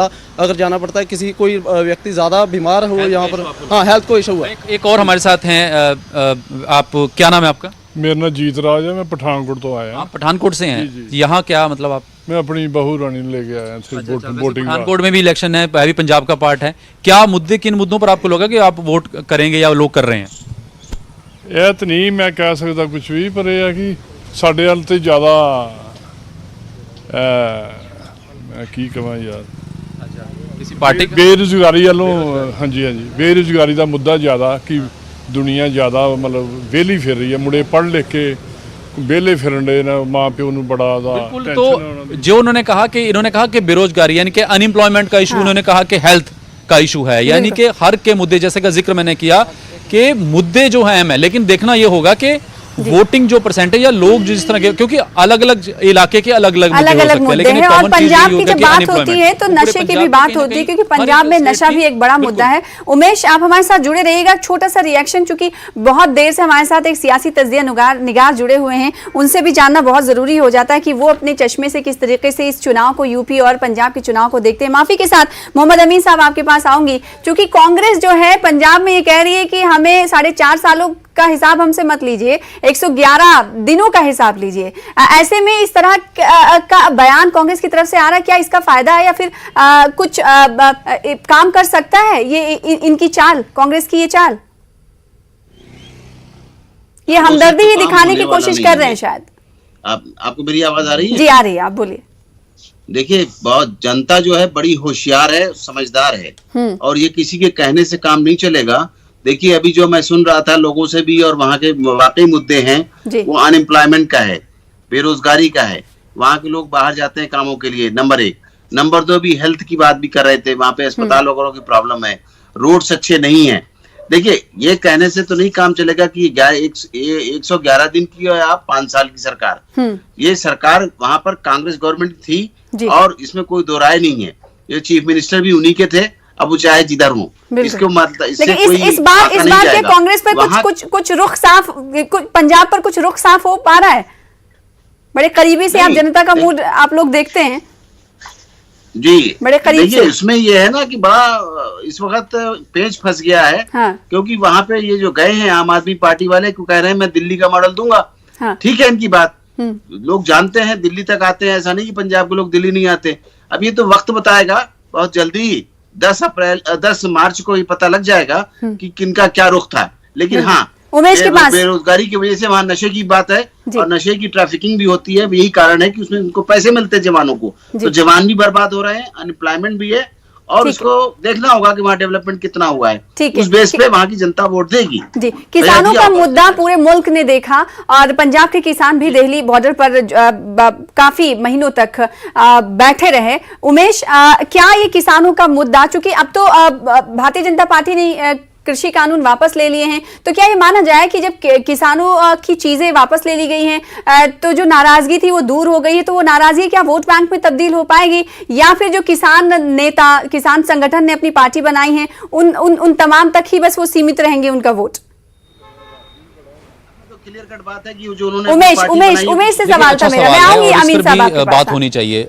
अगर जाना पड़ता है, किसी कोई व्यक्ति ज़्यादा बीमार हो यहाँ पर, हाँ हेल्थ को इशू है। एक और हमारे साथ हैं, आप क्या नाम है आपका? मेरा नाम जीत राज है, मैं पठानकोट तो आया। आप पठानकोट से हैं? यहाँ क्या मतलब आप? मैं अपनी बहू रानी लेके आया सिर्फ वोटिंग। पठानकोट में भी इलेक्शन है, भी पंजाब का पार्ट है। क्या मुद्दे, किन मुद्दों पर आपको लगा कि आप वोट करेंगे या लोग कर रहे हैं? यह तो नहीं मैं कह सकता कुछ भी, पर यह है कि साढ़े वाल तो ज़्यादा मैं की कहां यार, किसी पार्टी बेरोजगारी वालों, हाँ जी बेरोजगारी का मुद्दा ज़्यादा कि दुनिया ज़्यादा मतलब वेली फिर रही है, मुंडे पढ़ लिख के वेले फिरन डे ना, माँ प्यो नूं बड़ा दा। तो जो उन्होंने कहा कि बेरोजगारी यानी कि अनएम्प्लॉयमेंट का इशू, उन्होंने कहा कि हेल्थ का इशू है, यानी कि हर के मुद्दे, जैसे का जिक्र मैंने किया कि मुद्दे जो हैं अहम है, लेकिन देखना ये होगा कि वोटिंग जो परसेंटेज या लोग जिस तरह के, क्योंकि अलग अलग इलाके के अलग अलग मुद्दे हैं। और पंजाब की जब बात होती है तो नशे की भी बात होती है, क्योंकि पंजाब में नशा भी एक बड़ा मुद्दा है। उमेश, आप हमारे साथ जुड़े रहिएगा। छोटा सा रिएक्शन, चूंकि बहुत देर से हमारे साथ एक सियासी तज्जिया निगार जुड़े हुए हैं, उनसे भी जानना बहुत जरूरी हो जाता है कि वो अपने चश्मे से किस तरीके से इस चुनाव को, यूपी और पंजाब के चुनाव को देखते हैं। माफी के साथ मोहम्मद अमीन साहब आपके पास आऊंगी, क्योंकि कांग्रेस जो है पंजाब में ये कह रही है कि हमें 4.5 सालों का हिसाब हमसे मत लीजिए, 111 दिनों का हिसाब लीजिए। ऐसे में इस तरह का बयान कांग्रेस की तरफ से आ रहा है, क्या इसका फायदा है या फिर कुछ काम कर सकता है ये इनकी चाल, कांग्रेस की ये चाल? ये हमदर्दी ही दिखाने की कोशिश कर रहे हैं शायद। आपको मेरी आवाज आ रही है? जी आ रही है, आप बोलिए। देखिए, बहुत जनता जो है बड़ी होशियार है, समझदार है, और ये किसी के कहने से काम नहीं चलेगा। देखिए, अभी जो मैं सुन रहा था लोगों से भी, और वहाँ के वाकई मुद्दे हैं, वो अनएम्प्लॉयमेंट का है, बेरोजगारी का है। वहाँ के लोग बाहर जाते हैं कामों के लिए, नंबर 1। नंबर 2, भी हेल्थ की बात भी कर रहे थे, वहाँ पे अस्पताल वगैरह की प्रॉब्लम है, रोड्स अच्छे नहीं है। देखिए, ये कहने से तो नहीं काम चलेगा कि 111 दिन की है आप 5 साल की सरकार। ये सरकार वहां पर कांग्रेस गवर्नमेंट थी और इसमें कोई दो राय नहीं है। ये चीफ मिनिस्टर भी उन्हीं के थे, अब वो चाहे जिधर हो, इसको मतलब इस बार के कांग्रेस पर कुछ रुख साफ, पंजाब पर कुछ रुख साफ हो पा रहा है? बड़े करीबी से आप जनता का मूड आप लोग देखते हैं जी, बड़े करीब से। इसमें ये है ना कि बड़ा इस वक्त पेच फंस गया है। हाँ। क्योंकि वहां पे ये जो गए हैं आम आदमी पार्टी वाले, को कह रहे हैं मैं दिल्ली का मॉडल दूंगा। हाँ। ठीक है इनकी बात, लोग जानते हैं दिल्ली तक आते हैं, ऐसा नहीं कि पंजाब के लोग दिल्ली नहीं आते। अब ये तो वक्त बताएगा, बहुत जल्दी 10 मार्च को ये पता लग जाएगा कि किनका क्या रुख था। लेकिन हाँ, उमेश के पास बेरोजगारी की वजह से वहाँ नशे की बात है और नशे की ट्रैफिकिंग भी होती है। यही कारण है कि उसमें उनको पैसे मिलते हैं जवानों को, तो जवान भी बर्बाद हो रहे हैं, अनएम्प्लॉयमेंट भी है, और उसको देखना होगा कि वहाँ डेवलपमेंट कितना हुआ है। उस बेस पे वहाँ की जनता वोट देगी। जी, किसानों का मुद्दा पूरे मुल्क ने देखा, और पंजाब के किसान भी दिल्ली बॉर्डर पर काफी महीनों तक बैठे रहे। उमेश, क्या ये किसानों का मुद्दा, चूंकि अब तो भारतीय जनता पार्टी ने कृषि कानून वापस ले लिए हैं, तो क्या ये माना जाए कि जब किसानों की चीजें वापस ले ली गई हैं तो जो नाराजगी थी वो दूर हो गई है, तो वो नाराजगी क्या वोट बैंक में तब्दील हो पाएगी, या फिर जो किसान नेता, किसान संगठन ने अपनी पार्टी बनाई है उन तमाम तक ही बस वो सीमित रहेंगे उनका वोट? क्लियर कट बात है कि जो उन्होंने उमेश से सवाल था मेरा, मैं आऊंगी अमीन साहब आपके पास। बात होनी चाहिए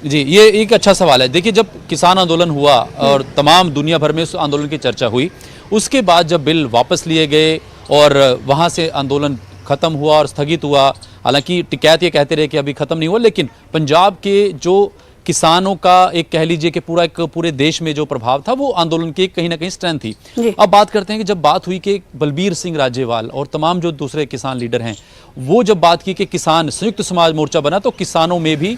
जी, ये एक अच्छा सवाल है। देखिए, जब किसान आंदोलन हुआ और तमाम दुनिया भर में उस आंदोलन की चर्चा हुई, उसके बाद जब बिल वापस लिए गए और वहाँ से आंदोलन खत्म हुआ और स्थगित हुआ, हालांकि टिकैत ये कहते रहे कि अभी खत्म नहीं हुआ, लेकिन पंजाब के जो किसानों का एक कह लीजिए कि पूरे देश में जो प्रभाव था, वो आंदोलन की कहीं ना कहीं स्ट्रेंथ थी। अब बात करते हैं कि जब बात हुई कि बलबीर सिंह राजेवाल और तमाम जो दूसरे किसान लीडर हैं, वो जब बात की कि किसान संयुक्त समाज मोर्चा बना, तो किसानों में भी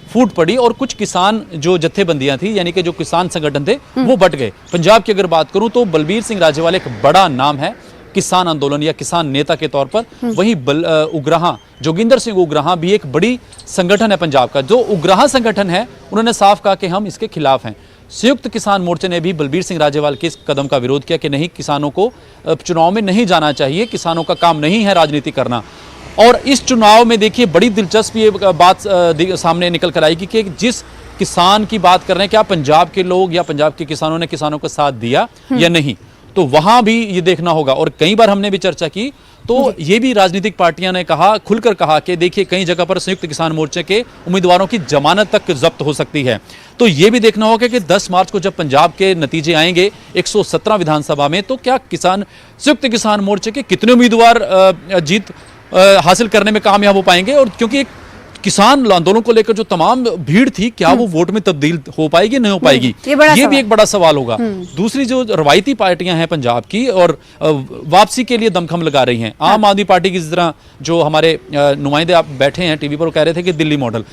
फूट पड़ी और कुछ किसान जो जत्थेबंदियां थी, यानी कि जो किसान संगठन थे, वो बट गए। पंजाब की अगर बात करूं तो बलबीर सिंह राजेवाल एक बड़ा नाम है किसान आंदोलन या किसान नेता के तौर पर। वहीं उग्राहा जोगिंदर सिंह उग्राहा भी एक बड़ी संगठन है पंजाब का। जो उग्राहा संगठन है, उन्होंने साफ कहा कि हम इसके खिलाफ हैं। संयुक्त किसान मोर्चे ने भी बलबीर सिंह राजेवाल के इस कदम का विरोध किया कि नहीं, किसानों को चुनाव में नहीं जाना चाहिए, किसानों का काम नहीं है राजनीति करना। और इस चुनाव में देखिए बड़ी दिलचस्प ये बात सामने निकल कर आएगी कि जिस किसान की बात कर रहे हैं, क्या पंजाब के लोग या पंजाब के किसानों ने किसानों का साथ दिया या नहीं। तो वहां भी ये देखना होगा। और कई बार हमने भी चर्चा की तो ये भी राजनीतिक पार्टियां ने कहा, खुलकर कहा कि देखिए कई जगह पर संयुक्त किसान मोर्चे के उम्मीदवारों की जमानत तक जब्त हो सकती है। तो ये भी देखना होगा कि 10 मार्च को जब पंजाब के नतीजे आएंगे 117 विधानसभा में, तो क्या संयुक्त किसान मोर्चे के कितने उम्मीदवार जीत हासिल करने में कामयाब हो पाएंगे। और क्योंकि एक किसान आंदोलन को लेकर जो तमाम भीड़ थी, क्या वो वोट में तब्दील हो पाएगी, नहीं हो पाएगी, ये भी एक बड़ा सवाल होगा। दूसरी जो रवायती पार्टियां हैं पंजाब की और वापसी के लिए दमखम लगा रही हैं, आम आदमी पार्टी की, जिस तरह जो हमारे नुमाइंदे आप बैठे हैं टीवी पर, वो कह रहे थे कि दिल्ली मॉडल,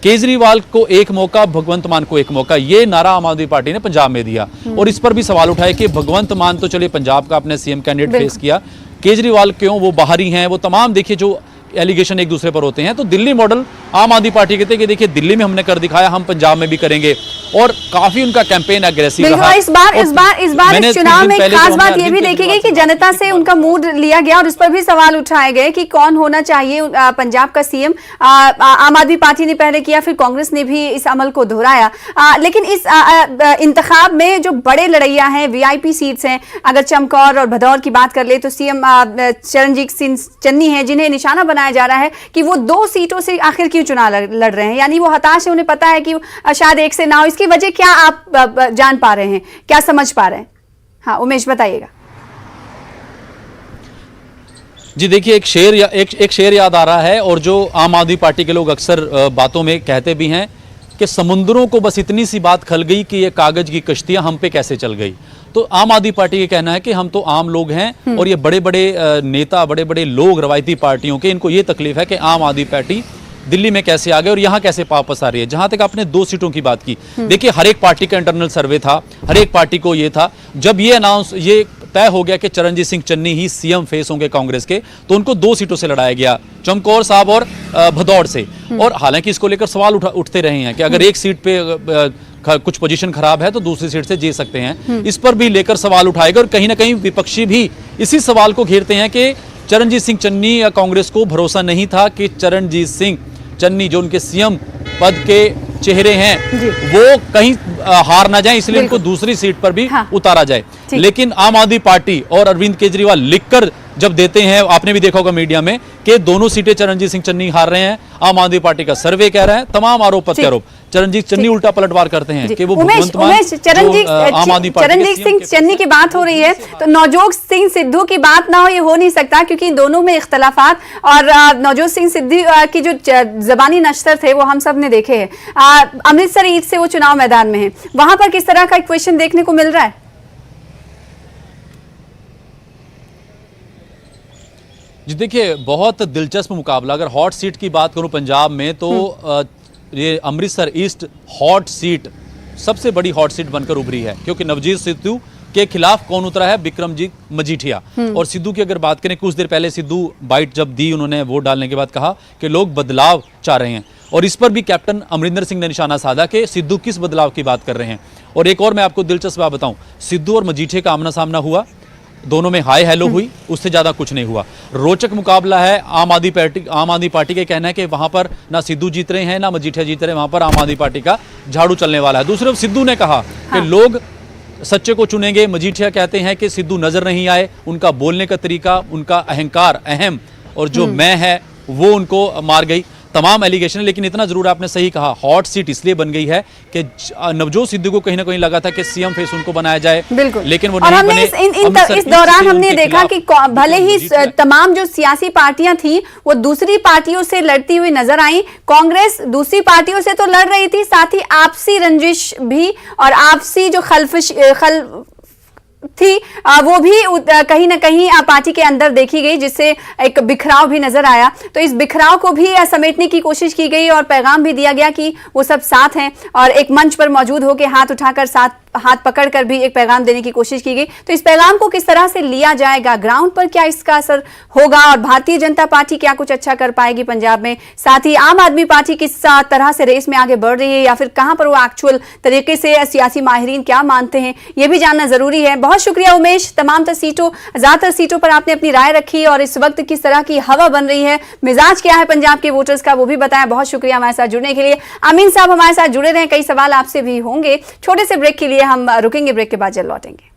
केजरीवाल को एक मौका, भगवंत मान को एक मौका, ये नारा आम आदमी पार्टी ने पंजाब में दिया। और इस पर भी सवाल उठाए कि भगवंत मान तो चलिए पंजाब का अपने सीएम कैंडिडेट फेस किया, केजरीवाल क्यों, वो बाहरी हैं, वो तमाम देखिए जो एलिगेशन एक दूसरे पर होते हैं। तो दिल्ली मॉडल आम आदमी पार्टी कहते हैं कि देखिए दिल्ली में हमने कर दिखाया, हम पंजाब में भी करेंगे। और काफी उनका कैंपेन एग्रेसिव रहा। इस बार इस चुनाव में खास बात ये भी देखी गई कि जनता से उनका मूड लिया गया और इस पर भी सवाल उठाए गए कि कौन होना चाहिए पंजाब का सीएम। आम आदमी पार्टी ने पहले किया, फिर कांग्रेस ने भी इस अमल को दोहराया। लेकिन इस इंतखाब में जो बड़े लड़ैया हैं, वीआईपी सीट्स हैं, अगर चमकौर और भदौर की बात कर ले तो सीएम चरणजीत सिंह चन्नी है, जिन्हें निशाना बनाया जा रहा है कि वो 2 सीटों से आखिर क्यों चुनाव लड़ रहे हैं। यानी वो हताश है, उन्हें पता है कि शायद एक से ना हो। इसकी वजह क्या आप जान पा रहे हैं, क्या समझ पा रहे हैं? हाँ उमेश बताइएगा। जी देखिए, एक शेर याद आ रहा है, और जो आम आदमी पार्टी के लोग अक्सर बातों में कहते भी हैं कि समुद्रों को बस इतनी सी बात खल गई कि ये कागज की कश्तियां हम पे कैसे चल गई। तो आम आदमी पार्टी ये कहना है कि हम तो आम लोग हैं, और ये बड़े बड़े नेता, बड़े बड़े लोग रवायती पार्टियों के, इनको ये तकलीफ है कि आम आदमी पार्टी दिल्ली में कैसे आ गए और यहाँ कैसे वापस आ रही है। जहां तक आपने 2 सीटों की बात की, देखिए हर एक पार्टी का इंटरनल सर्वे था, हर एक पार्टी को ये था, जब ये तय हो गया कि चरणजीत सिंह चन्नी ही सीएम फेस होंगे कांग्रेस के, तो उनको 2 सीटों से लड़ाया गया, चमकौर साहब और भदौड़ से। और हालांकि इसको लेकर सवाल उठते रहे हैं कि अगर एक सीट पे कुछ पोजीशन खराब है तो दूसरी सीट से जीत सकते हैं। इस पर भी लेकर सवाल उठाएगा, और कहीं ना कहीं विपक्षी भी इसी सवाल को घेरते हैं कि चरणजीत सिंह चन्नी या कांग्रेस को भरोसा नहीं था कि चरणजीत सिंह चन्नी जो उनके सीएम पद के चेहरे हैं वो कहीं हार ना जाए, इसलिए उनको दूसरी सीट पर भी उतारा जाए। लेकिन आम आदमी पार्टी और अरविंद केजरीवाल लिखकर जब देते हैं, आपने भी देखा होगा मीडिया में, कि दोनों सीटें चरणजीत सिंह चन्नी हार रहे हैं, आम आदमी पार्टी का सर्वे कह रहा है, तमाम आरोप प्रत्यारोप, चरणजीत चन्नी उल्टा पलटवार करते हैं कि वो चरणजीत सिंह चन्नी की बात हो रही है तो नवजोत सिंह सिद्धू की बात ना हो, ये हो नहीं सकता, क्योंकि दोनों में इख्तलाफात, और नवजोत सिंह सिद्धू की जो जबानी नश्तर थे वो हम सब ने देखे हैं। अमृतसर ईस्ट से वो चुनाव मैदान में है, वहां पर किस तरह का इक्वेशन देखने को मिल रहा है? जी देखिए, बहुत दिलचस्प मुकाबला। अगर हॉट सीट की बात करूं पंजाब में, तो ये अमृतसर ईस्ट हॉट सीट सबसे बड़ी हॉट सीट बनकर उभरी है, क्योंकि नवजीत सिद्धू के खिलाफ कौन उतरा है? बिक्रमजीत मजीठिया। और सिद्धू की अगर बात करें, कुछ देर पहले सिद्धू बाइट जब दी उन्होंने वोट डालने के बाद, कहा कि लोग बदलाव चाह रहे हैं, और इस पर भी कैप्टन अमरिंदर सिंह ने निशाना साधा कि सिद्धू किस बदलाव की बात कर रहे हैं। और एक और मैं आपको दिलचस्प बात बताऊं, सिद्धू और मजीठिया का आमना सामना हुआ, दोनों में हाय हेलो हुई, उससे ज्यादा कुछ नहीं हुआ। रोचक मुकाबला है। आम आदमी पार्टी का कहना है कि वहां पर ना सिद्धू जीत रहे हैं ना मजीठिया जीत रहे हैं, वहां पर आम आदमी पार्टी का झाड़ू चलने वाला है। दूसरी तरफ सिद्धू ने कहा कि लोग सच्चे को चुनेंगे। मजीठिया कहते हैं कि सिद्धू नजर नहीं आए, उनका बोलने का तरीका, उनका अहंकार, अहम और जो मैं है वो उनको मार गई। तमाम एलिगेशन, लेकिन इतना जरूर आपने सही कहा, हॉट सीट इसलिए बन गई है कि नवजोत सिद्धू को कहीं ना कहीं लगा था कि सीएम फेस उनको बनाया जाए, लेकिन वो नहीं बने। इस दौरान हमने देखा कि भले ही तमाम जो सियासी पार्टियां थी वो दूसरी पार्टियों से लड़ती हुई नजर आई, कांग्रेस दूसरी पार्टियों से तो लड़ रही थी, साथ ही आपसी रंजिश भी और आपसी जो थी वो भी कहीं ना कहीं पार्टी के अंदर देखी गई, जिससे एक बिखराव भी नजर आया। तो इस बिखराव को भी समेटने की कोशिश की गई और पैगाम भी दिया गया कि वो सब साथ हैं, और एक मंच पर मौजूद होकर हाथ उठाकर हाथ पकड़कर भी एक पैगाम देने की कोशिश की गई। तो इस पैगाम को किस तरह से लिया जाएगा, ग्राउंड पर क्या इसका असर होगा, और भारतीय जनता पार्टी क्या कुछ अच्छा कर पाएगी पंजाब में, साथ ही आम आदमी पार्टी किस तरह से रेस में आगे बढ़ रही है, या फिर कहां पर वो एक्चुअल तरीके से सियासी माहिरीन क्या मानते हैं, ये भी जानना जरूरी है। बहुत शुक्रिया उमेश, ज्यादातर सीटों पर आपने अपनी राय रखी और इस वक्त किस तरह की हवा बन रही है, मिजाज क्या है पंजाब के वोटर्स का, वो भी बताया। बहुत शुक्रिया हमारे साथ जुड़ने के लिए। अमीन साहब हमारे साथ जुड़े रहे, कई सवाल आपसे भी होंगे। छोटे से ब्रेक के लिए हम रुकेंगे, ब्रेक के बाद जल्द लौटेंगे।